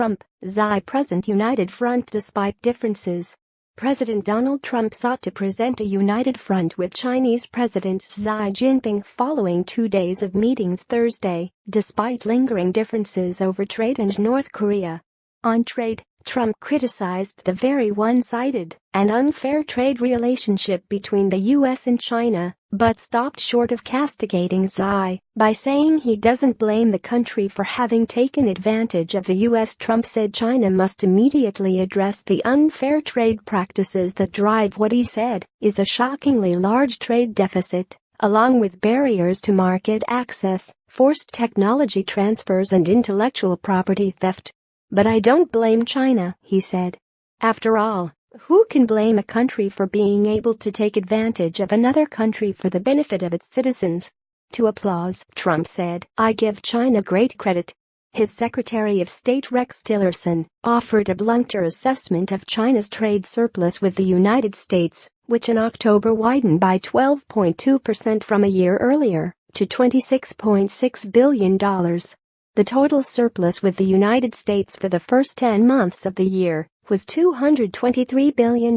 Trump, Xi present united front despite differences. President Donald Trump sought to present a united front with Chinese President Xi Jinping following 2 days of meetings Thursday, despite lingering differences over trade and North Korea. On trade, Trump criticized the very one-sided and unfair trade relationship between the U.S. and China, but stopped short of castigating Xi by saying he doesn't blame the country for having taken advantage of the U.S. Trump said China must immediately address the unfair trade practices that drive what he said is a shockingly large trade deficit, along with barriers to market access, forced technology transfers and intellectual property theft. But I don't blame China, he said. After all, who can blame a country for being able to take advantage of another country for the benefit of its citizens? To applause, Trump said, I give China great credit. His Secretary of State Rex Tillerson offered a blunter assessment of China's trade surplus with the United States, which in October widened by 12.2% from a year earlier to $26.6 billion. The total surplus with the United States for the first 10 months of the year was $223 billion.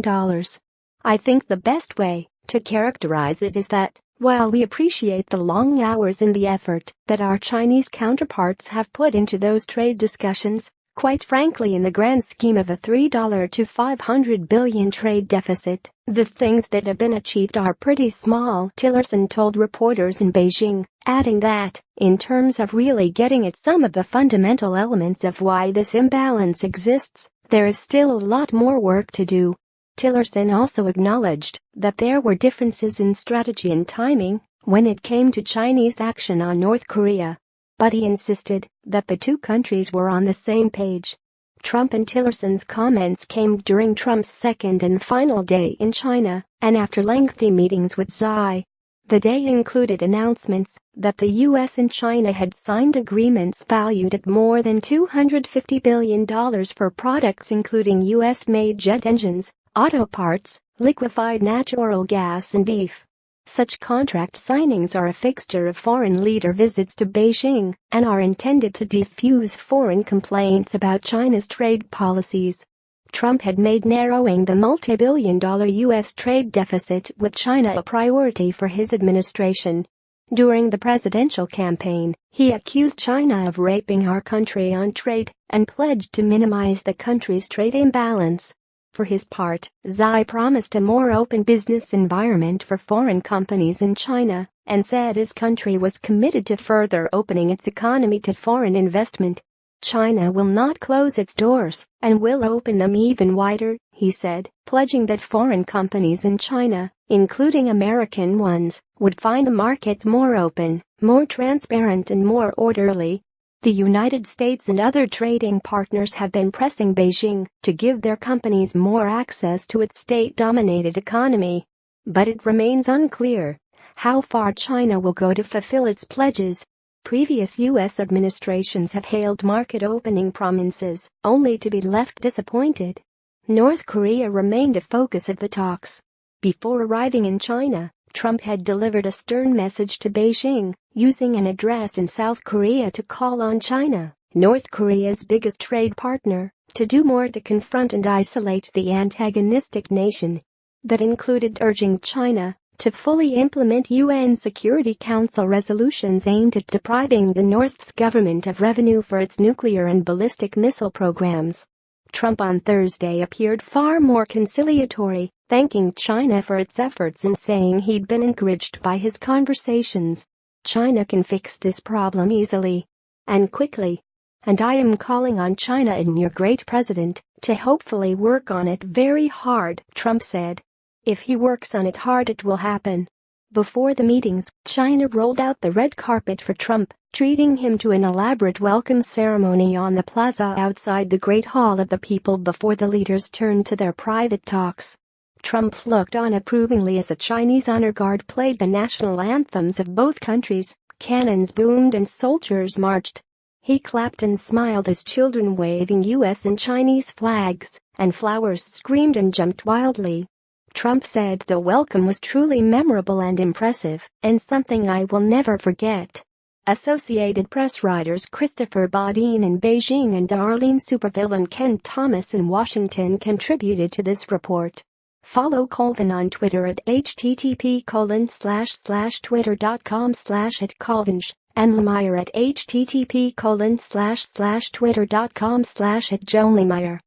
I think the best way to characterize it is that, while we appreciate the long hours and the effort that our Chinese counterparts have put into those trade discussions, quite frankly in the grand scheme of a $3 to $500 billion trade deficit, the things that have been achieved are pretty small, Tillerson told reporters in Beijing, adding that, in terms of really getting at some of the fundamental elements of why this imbalance exists, there is still a lot more work to do. Tillerson also acknowledged that there were differences in strategy and timing when it came to Chinese action on North Korea. But he insisted that the two countries were on the same page. Trump and Tillerson's comments came during Trump's second and final day in China and after lengthy meetings with Xi. The day included announcements that the U.S. and China had signed agreements valued at more than $250 billion for products including U.S.-made jet engines, auto parts, liquefied natural gas and beef. Such contract signings are a fixture of foreign leader visits to Beijing and are intended to defuse foreign complaints about China's trade policies. Trump had made narrowing the multi-billion-dollar U.S. trade deficit with China a priority for his administration. During the presidential campaign, he accused China of raping our country on trade and pledged to minimize the country's trade imbalance. For his part, Xi promised a more open business environment for foreign companies in China and said his country was committed to further opening its economy to foreign investment. China will not close its doors and will open them even wider, he said, pledging that foreign companies in China, including American ones, would find the market more open, more transparent and more orderly. The United States and other trading partners have been pressing Beijing to give their companies more access to its state-dominated economy. But it remains unclear how far China will go to fulfill its pledges. Previous U.S. administrations have hailed market opening promises, only to be left disappointed. North Korea remained a focus of the talks. Before arriving in China, Trump had delivered a stern message to Beijing, using an address in South Korea to call on China, North Korea's biggest trade partner, to do more to confront and isolate the antagonistic nation. That included urging China to fully implement UN Security Council resolutions aimed at depriving the North's government of revenue for its nuclear and ballistic missile programs. Trump on Thursday appeared far more conciliatory, thanking China for its efforts and saying he'd been encouraged by his conversations. China can fix this problem easily and quickly. And I am calling on China and your great president to hopefully work on it very hard, Trump said. If he works on it hard, it will happen. Before the meetings, China rolled out the red carpet for Trump, treating him to an elaborate welcome ceremony on the plaza outside the Great Hall of the People before the leaders turned to their private talks. Trump looked on approvingly as a Chinese honor guard played the national anthems of both countries, cannons boomed and soldiers marched. He clapped and smiled as children waving U.S. and Chinese flags, and flowers screamed and jumped wildly. Trump said the welcome was truly memorable and impressive, and something I will never forget. Associated Press writers Christopher Bodine in Beijing and Darlene Supervillain and Ken Thomas in Washington contributed to this report. Follow Colvin on Twitter at http://twitter.com/@colvinge and Lemire at http://twitter.com/@joanlemire.